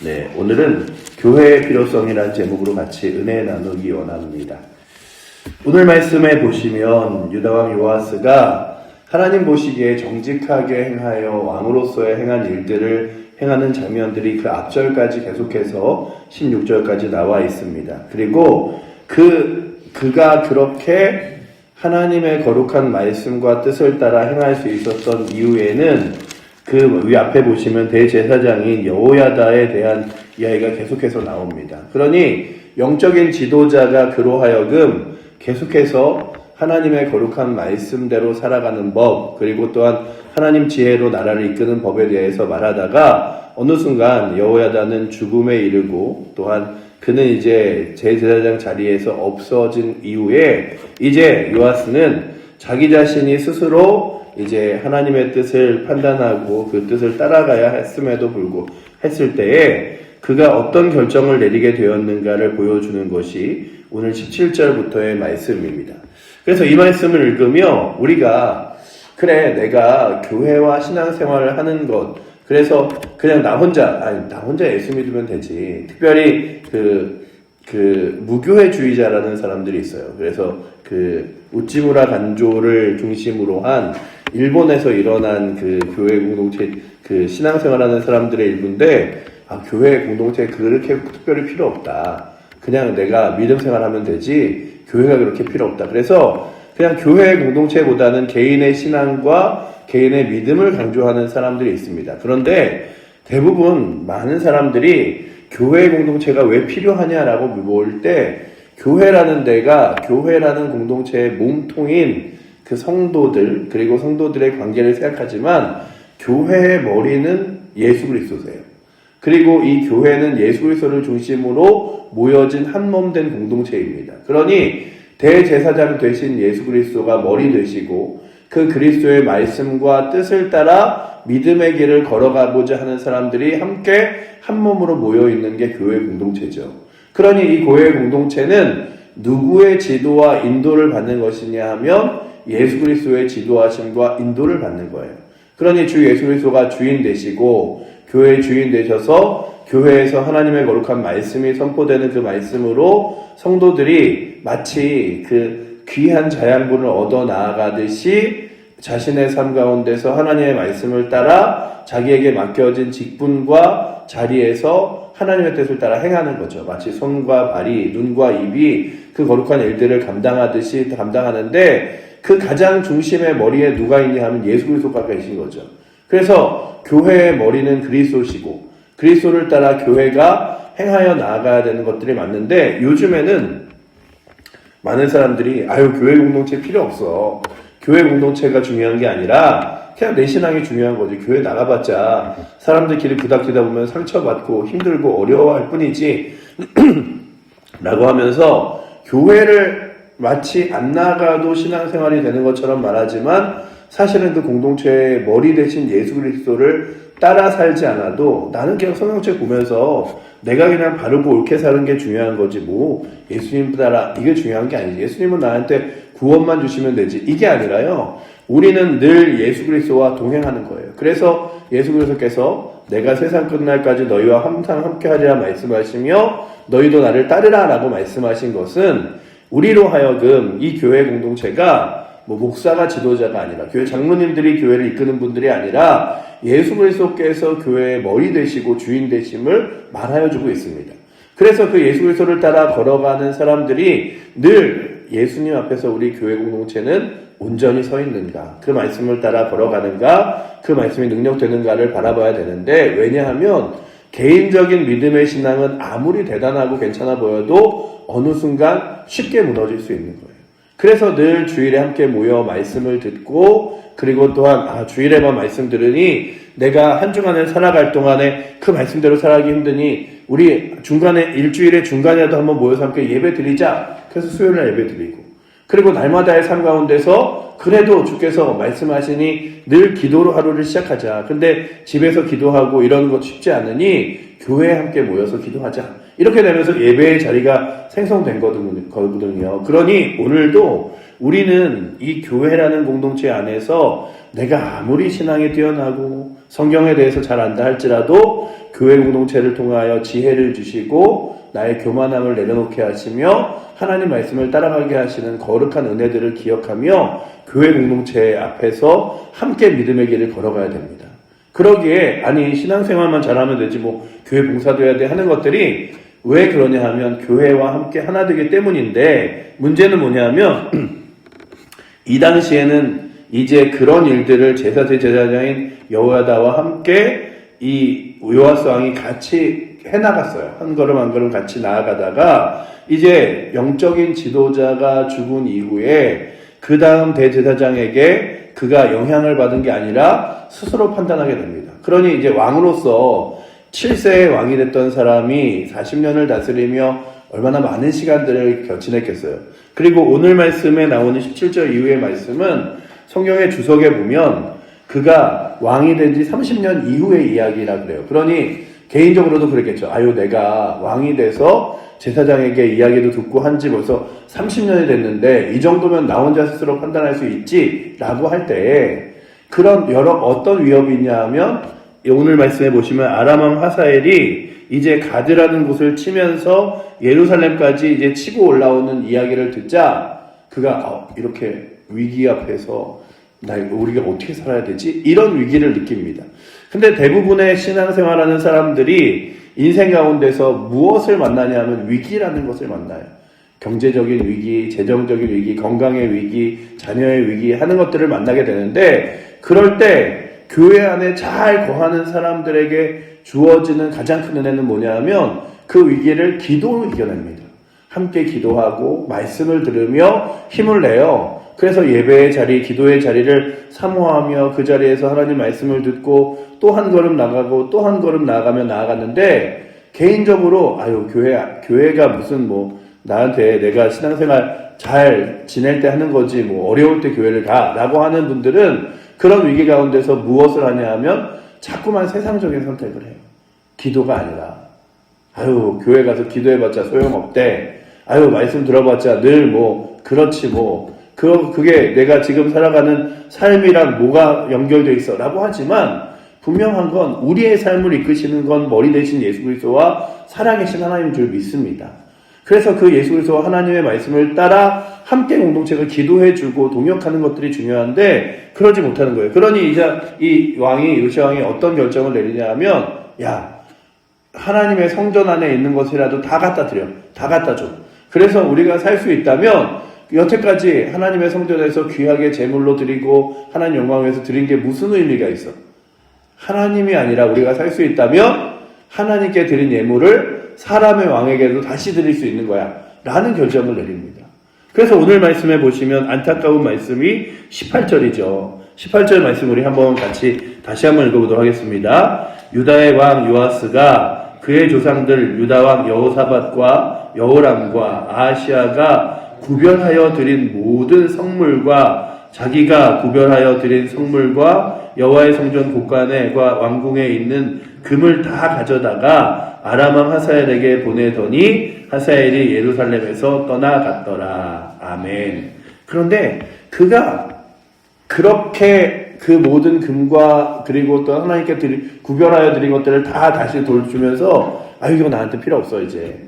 네, 오늘은 교회의 필요성이라는 제목으로 같이 은혜 나누기 원합니다. 오늘 말씀에 보시면 유다왕 요아스가 하나님 보시기에 정직하게 행하여 왕으로서의 행한 일들을 행하는 장면들이 그 앞절까지 계속해서 16절까지 나와 있습니다. 그리고 그가 그렇게 하나님의 거룩한 말씀과 뜻을 따라 행할 수 있었던 이유에는 그 위 앞에 보시면 대제사장인 여호야다에 대한 이야기가 계속해서 나옵니다. 그러니 영적인 지도자가 그로 하여금 계속해서 하나님의 거룩한 말씀대로 살아가는 법, 그리고 또한 하나님 지혜로 나라를 이끄는 법에 대해서 말하다가 어느 순간 여호야다는 죽음에 이르고 또한 그는 이제 제사장 자리에서 없어진 이후에 이제 요아스는 자기 자신이 스스로 이제 하나님의 뜻을 판단하고 그 뜻을 따라가야 했음에도 불구하고 했을 때에 그가 어떤 결정을 내리게 되었는가를 보여주는 것이 오늘 17절부터의 말씀입니다. 그래서 이 말씀을 읽으며 우리가 그래 내가 교회와 신앙생활을 하는 것 그래서 그냥 나 혼자 예수 믿으면 되지. 특별히 무교회주의자라는 사람들이 있어요. 그래서 우찌무라 간조를 중심으로 한 일본에서 일어난 교회 공동체 신앙생활하는 사람들의 일부인데 교회 공동체 그렇게 특별히 필요 없다. 그냥 내가 믿음 생활하면 되지 교회가 그렇게 필요 없다. 그래서 그냥 교회 공동체보다는 개인의 신앙과 개인의 믿음을 강조하는 사람들이 있습니다. 그런데 대부분 많은 사람들이 교회 공동체가 왜 필요하냐라고 물어볼 때 교회라는 데가 교회라는 공동체의 몸통인 그 성도들 그리고 성도들의 관계를 생각하지만 교회의 머리는 예수 그리스도세요. 그리고 이 교회는 예수 그리스도를 중심으로 모여진 한 몸 된 공동체입니다. 그러니 대제사장 되신 예수 그리스도가 머리 되시고 그 그리스도의 말씀과 뜻을 따라 믿음의 길을 걸어가고자 하는 사람들이 함께 한 몸으로 모여 있는 게 교회 공동체죠. 그러니 이 교회 공동체는 누구의 지도와 인도를 받는 것이냐 하면 예수 그리스도의 지도하심과 인도를 받는 거예요. 그러니 주 예수 그리스도가 주인 되시고 교회의 주인 되셔서 교회에서 하나님의 거룩한 말씀이 선포되는 그 말씀으로 성도들이 마치 그 귀한 자양분을 얻어 나아가듯이 자신의 삶 가운데서 하나님의 말씀을 따라 자기에게 맡겨진 직분과 자리에서 하나님의 뜻을 따라 행하는 거죠. 마치 손과 발이, 눈과 입이 그 거룩한 일들을 감당하듯이 감당하는데 그 가장 중심의 머리에 누가 있냐 하면 예수 그리스도가 계신 거죠. 그래서 교회의 머리는 그리스도시고 그리스도를 따라 교회가 행하여 나아가야 되는 것들이 맞는데 요즘에는 많은 사람들이 교회 공동체 필요 없어. 교회 공동체가 중요한 게 아니라 그냥 내 신앙이 중요한 거지. 교회 나가봤자 사람들끼리 부닥치다 보면 상처받고 힘들고 어려워할 뿐이지 라고 하면서 교회를 마치 안 나가도 신앙생활이 되는 것처럼 말하지만 사실은 그 공동체의 머리 대신 예수 그리스도를 따라 살지 않아도 나는 그냥 성경책 보면서 내가 그냥 바르고 옳게 사는 게 중요한 거지 예수님 따라 이게 중요한 게 아니지. 예수님은 나한테 구원만 주시면 되지. 이게 아니라요. 우리는 늘 예수 그리스도와 동행하는 거예요. 그래서 예수 그리스도께서 내가 세상 끝날까지 너희와 항상 함께하리라 말씀하시며 너희도 나를 따르라 라고 말씀하신 것은 우리로 하여금 이 교회 공동체가 목사가 지도자가 아니라 교회 장로님들이 교회를 이끄는 분들이 아니라 예수 그리스도께서 교회의 머리 되시고 주인 되심을 말하여 주고 있습니다. 그래서 그 예수 그리스도를 따라 걸어가는 사람들이 늘 예수님 앞에서 우리 교회 공동체는 온전히 서 있는가, 그 말씀을 따라 걸어가는가, 그 말씀이 능력되는가를 바라봐야 되는데 왜냐하면 개인적인 믿음의 신앙은 아무리 대단하고 괜찮아 보여도 어느 순간 쉽게 무너질 수 있는 거예요. 그래서 늘 주일에 함께 모여 말씀을 듣고 그리고 또한 주일에만 말씀 들으니 내가 한 주간을 살아갈 동안에 그 말씀대로 살아가기 힘드니 우리 일주일에 중간이라도 한번 모여서 함께 예배 드리자. 그래서 수요일날 예배 드리고 그리고 날마다의 삶 가운데서 그래도 주께서 말씀하시니 늘 기도로 하루를 시작하자. 근데 집에서 기도하고 이런 것 쉽지 않으니 교회에 함께 모여서 기도하자. 이렇게 되면서 예배의 자리가 생성된 거거든요. 그러니 오늘도 우리는 이 교회라는 공동체 안에서 내가 아무리 신앙이 뛰어나고 성경에 대해서 잘 안다 할지라도 교회 공동체를 통하여 지혜를 주시고 나의 교만함을 내려놓게 하시며 하나님 말씀을 따라가게 하시는 거룩한 은혜들을 기억하며 교회 공동체 앞에서 함께 믿음의 길을 걸어가야 됩니다. 그러기에 아니 신앙생활만 잘하면 되지 뭐 교회 봉사도 해야 돼 하는 것들이 왜 그러냐 하면 교회와 함께 하나 되기 때문인데 문제는 뭐냐면 이 당시에는 이제 그런 일들을 제사장인 여호야다와 함께 이 요아스 왕이 같이 해나갔어요. 한 걸음 한 걸음 같이 나아가다가 이제 영적인 지도자가 죽은 이후에 그 다음 대제사장에게 그가 영향을 받은 게 아니라 스스로 판단하게 됩니다. 그러니 이제 왕으로서 7세의 왕이 됐던 사람이 40년을 다스리며 얼마나 많은 시간들을 지냈겠어요. 그리고 오늘 말씀에 나오는 17절 이후의 말씀은 성경의 주석에 보면 그가 왕이 된 지 30년 이후의 이야기라 그래요. 그러니 개인적으로도 그랬겠죠. 아유 내가 왕이 돼서 제사장에게 이야기도 듣고 한지 벌써 30년이 됐는데 이 정도면 나 혼자 스스로 판단할 수 있지 라고 할 때에 그런 어떤 위협이 있냐 하면 오늘 말씀해 보시면 아람왕 하사엘이 이제 가드라는 곳을 치면서 예루살렘까지 이제 치고 올라오는 이야기를 듣자 그가 이렇게 위기 앞에서 우리가 어떻게 살아야 되지? 이런 위기를 느낍니다. 근데 대부분의 신앙생활하는 사람들이 인생 가운데서 무엇을 만나냐 하면 위기라는 것을 만나요. 경제적인 위기, 재정적인 위기, 건강의 위기, 자녀의 위기 하는 것들을 만나게 되는데 그럴 때 교회 안에 잘 거하는 사람들에게 주어지는 가장 큰 은혜는 뭐냐 하면 그 위기를 기도로 이겨냅니다. 함께 기도하고 말씀을 들으며 힘을 내요. 그래서 예배의 자리, 기도의 자리를 사모하며 그 자리에서 하나님 말씀을 듣고 또 한 걸음 나가고 또 한 걸음 나아가며 나아갔는데 개인적으로 교회가 무슨 나한테 내가 신앙생활 잘 지낼 때 하는 거지 어려울 때 교회를 가라고 하는 분들은 그런 위기 가운데서 무엇을 하냐 하면 자꾸만 세상적인 선택을 해요. 기도가 아니라 교회 가서 기도해봤자 소용없대. 말씀 들어봤자 늘 그렇지 그게 내가 지금 살아가는 삶이랑 뭐가 연결되어 있어 라고 하지만 분명한 건 우리의 삶을 이끄시는 건 머리 대신 예수 그리스도와 살아계신 하나님인 줄 믿습니다. 그래서 그 예수 그리스도와 하나님의 말씀을 따라 함께 공동체가 기도해주고 동역하는 것들이 중요한데 그러지 못하는 거예요. 그러니 이제 이 요시야 왕이 어떤 결정을 내리냐 하면 하나님의 성전 안에 있는 것이라도 다 갖다 드려. 다 갖다 줘. 그래서 우리가 살 수 있다면 여태까지 하나님의 성전에서 귀하게 제물로 드리고 하나님 영광을 위해서 드린 게 무슨 의미가 있어? 하나님이 아니라 우리가 살 수 있다면 하나님께 드린 예물을 사람의 왕에게도 다시 드릴 수 있는 거야 라는 결정을 내립니다. 그래서 오늘 말씀해 보시면 안타까운 말씀이 18절이죠. 18절 말씀 우리 한번 다시 한번 읽어보도록 하겠습니다. 유다의 왕 요아스가 그의 조상들 유다 왕 여호사밧과 여호람과 아하시아가 구별하여 드린 모든 성물과 자기가 구별하여 드린 성물과 여호와의 성전 곳간에과 왕궁에 있는 금을 다 가져다가 아람 왕 하사엘에게 보내더니 하사엘이 예루살렘에서 떠나갔더라. 아멘. 그런데 그가 그렇게 그 모든 금과 그리고 또 하나님께 구별하여 드린 것들을 다 다시 돌주면서 이거 나한테 필요 없어 이제.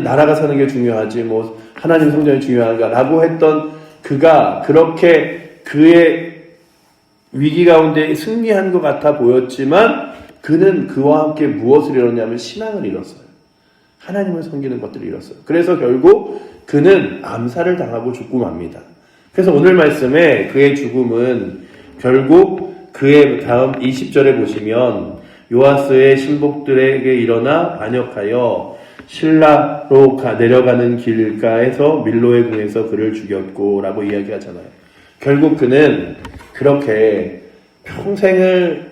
나라가 사는 게 중요하지 하나님 성전이 중요한가 라고 했던 그가 그렇게 그의 위기 가운데 승리한 것 같아 보였지만 그는 그와 함께 무엇을 잃었냐면 신앙을 잃었어요. 하나님을 섬기는 것들을 잃었어요. 그래서 결국 그는 암살을 당하고 죽고 맙니다. 그래서 오늘 말씀에 그의 죽음은 결국 그의 다음 20절에 보시면 요아스의 신복들에게 일어나 반역하여 실라로 내려가는 길가에서 밀로의 궁에서 그를 죽였고 라고 이야기하잖아요. 결국 그는 그렇게 평생을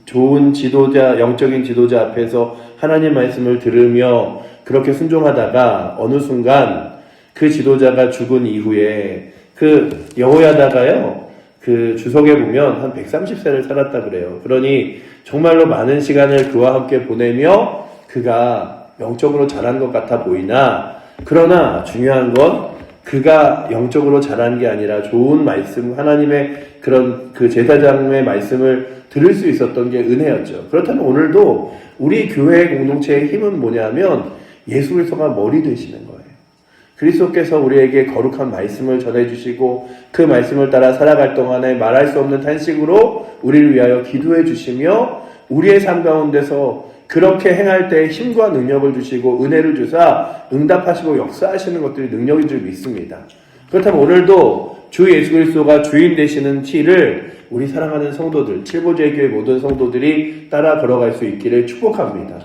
좋은 지도자, 영적인 지도자 앞에서 하나님 말씀을 들으며 그렇게 순종하다가 어느 순간 그 지도자가 죽은 이후에 그 여호야다가요, 그 주석에 보면 한 130세를 살았다 그래요. 그러니 정말로 많은 시간을 그와 함께 보내며 그가 영적으로 자란 것 같아 보이나 그러나 중요한 건 그가 영적으로 자란 게 아니라 좋은 말씀, 하나님의 그런 그 제사장의 말씀을 들을 수 있었던 게 은혜였죠. 그렇다면 오늘도 우리 교회 공동체의 힘은 뭐냐면 예수 그리스도가 머리 되시는 거예요. 그리스도께서 우리에게 거룩한 말씀을 전해주시고 그 말씀을 따라 살아갈 동안에 말할 수 없는 탄식으로 우리를 위하여 기도해 주시며 우리의 삶 가운데서 그렇게 행할 때 힘과 능력을 주시고 은혜를 주사 응답하시고 역사하시는 것들이 능력인 줄 믿습니다. 그렇다면 오늘도 주 예수 그리스도가 주인 되시는 길을 우리 사랑하는 성도들, 칠보제교회 모든 성도들이 따라 걸어갈 수 있기를 축복합니다.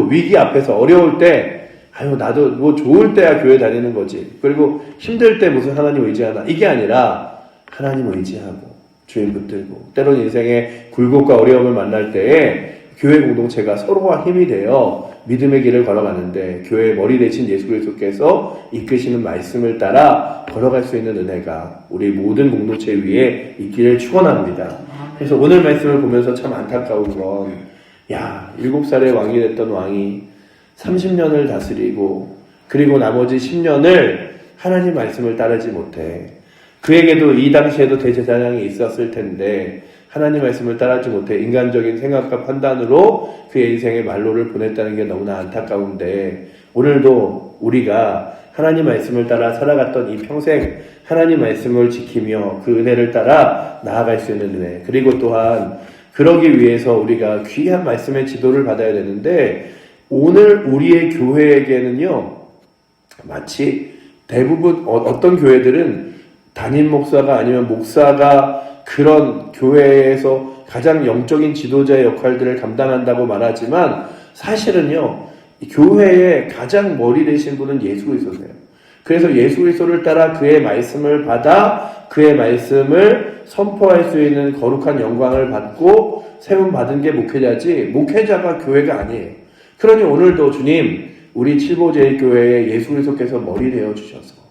위기 앞에서 어려울 때 나도 뭐 좋을 때야 교회 다니는 거지. 그리고 힘들 때 무슨 하나님 의지하나. 이게 아니라 하나님 의지하고 주인 붙들고 때로는 인생의 굴곡과 어려움을 만날 때에 교회 공동체가 서로가 힘이 되어 믿음의 길을 걸어가는데 교회의 머리 대신 예수 그리스도께서 이끄시는 말씀을 따라 걸어갈 수 있는 은혜가 우리 모든 공동체 위에 있기를 축원합니다. 그래서 오늘 말씀을 보면서 참 안타까운 건 7살의 왕이 됐던 왕이 30년을 다스리고 그리고 나머지 10년을 하나님 말씀을 따르지 못해 그에게도 이 당시에도 대제사장이 있었을 텐데 하나님 말씀을 따르지 못해 인간적인 생각과 판단으로 그의 인생의 말로를 보냈다는 게 너무나 안타까운데 오늘도 우리가 하나님 말씀을 따라 살아갔던 이 평생 하나님 말씀을 지키며 그 은혜를 따라 나아갈 수 있는 은혜 그리고 또한 그러기 위해서 우리가 귀한 말씀의 지도를 받아야 되는데 오늘 우리의 교회에게는요 마치 대부분 어떤 교회들은 담임 목사가 아니면 목사가 그런 교회에서 가장 영적인 지도자의 역할들을 감당한다고 말하지만 사실은요 교회의 가장 머리 되신 분은 예수 그리스도세요. 그래서 예수 그리스도를 따라 그의 말씀을 받아 그의 말씀을 선포할 수 있는 거룩한 영광을 받고 세움 받은 게 목회자지 목회자가 교회가 아니에요. 그러니 오늘도 주님 우리 칠보제일교회에 예수 그리스도께서 머리 되어 주셔서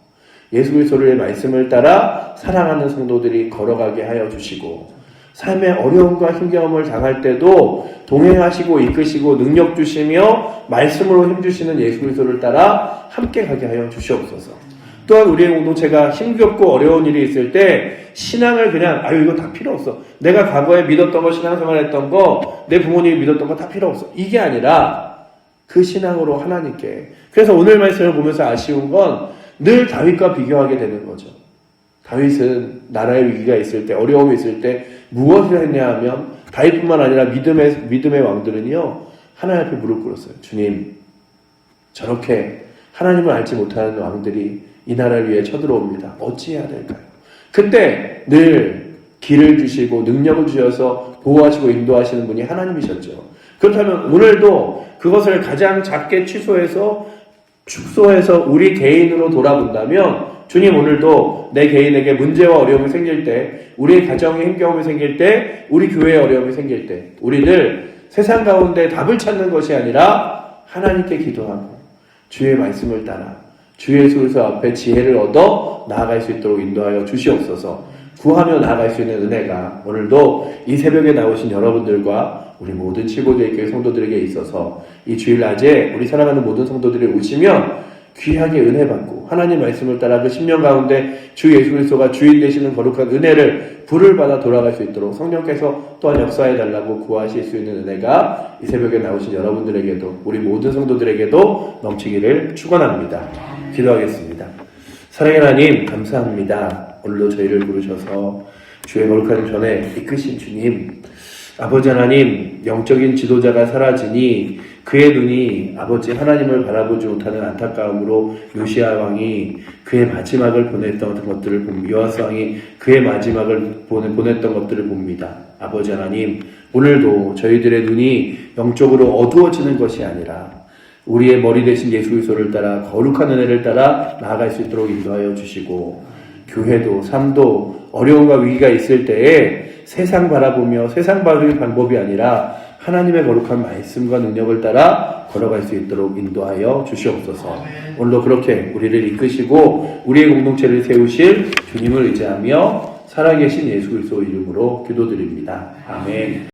예수 그리스도의 말씀을 따라 사랑하는 성도들이 걸어가게 하여 주시고 삶의 어려움과 힘겨움을 당할 때도 동행하시고 이끄시고 능력 주시며 말씀으로 힘주시는 예수 그리스도를 따라 함께 가게 하여 주시옵소서. 또한 우리의 공동체가 힘겹고 어려운 일이 있을 때 신앙을 그냥 이거 다 필요 없어. 내가 과거에 믿었던 거 신앙생활 했던 거 내 부모님이 믿었던 거 다 필요 없어. 이게 아니라 그 신앙으로 하나님께 그래서 오늘 말씀을 보면서 아쉬운 건 늘 다윗과 비교하게 되는 거죠. 다윗은 나라의 위기가 있을 때 어려움이 있을 때 무엇을 했냐 하면 다윗뿐만 아니라 믿음의 왕들은요 하나님 앞에 무릎 꿇었어요. 주님 저렇게 하나님을 알지 못하는 왕들이 이 나라를 위해 쳐들어옵니다. 어찌해야 될까요? 그때 늘 길을 주시고 능력을 주셔서 보호하시고 인도하시는 분이 하나님이셨죠. 그렇다면 오늘도 그것을 가장 작게 축소해서 우리 개인으로 돌아본다면 주님 오늘도 내 개인에게 문제와 어려움이 생길 때 우리의 가정에 힘겨움이 생길 때 우리 교회에 어려움이 생길 때 우리를 세상 가운데 답을 찾는 것이 아니라 하나님께 기도하고 주의 말씀을 따라 주 예수 그리스도 앞에 지혜를 얻어 나아갈 수 있도록 인도하여 주시옵소서. 구하며 나아갈 수 있는 은혜가 오늘도 이 새벽에 나오신 여러분들과 우리 모든 칠보제일교회 성도들에게 있어서 이 주일낮에 우리 사랑하는 모든 성도들이 오시면 귀하게 은혜 받고 하나님 말씀을 따라 그 10년 가운데 주 예수 그리스도가 주인 되시는 거룩한 은혜를 불을 받아 돌아갈 수 있도록 성령께서 또한 역사해 달라고 구하실 수 있는 은혜가 이 새벽에 나오신 여러분들에게도 우리 모든 성도들에게도 넘치기를 축원합니다. 기도하겠습니다. 사랑의 하나님 감사합니다. 오늘도 저희를 부르셔서 주의 거룩한 전에 이끄신 주님 아버지 하나님 영적인 지도자가 사라지니 그의 눈이 아버지 하나님을 바라보지 못하는 안타까움으로 요시야 왕이 그의 마지막을 보냈던 것들을 봅니다. 요아스 왕이 그의 마지막을 보냈던 것들을 봅니다. 아버지 하나님 오늘도 저희들의 눈이 영적으로 어두워지는 것이 아니라 우리의 머리 대신 예수 그리스도를 따라 거룩한 은혜를 따라 나아갈 수 있도록 인도하여 주시고 교회도 삶도 어려움과 위기가 있을 때에 세상 바라보며 세상 바라보는 방법이 아니라 하나님의 거룩한 말씀과 능력을 따라 걸어갈 수 있도록 인도하여 주시옵소서. 오늘도 그렇게 우리를 이끄시고 우리의 공동체를 세우실 주님을 의지하며 살아계신 예수 그리스도 이름으로 기도드립니다. 아멘.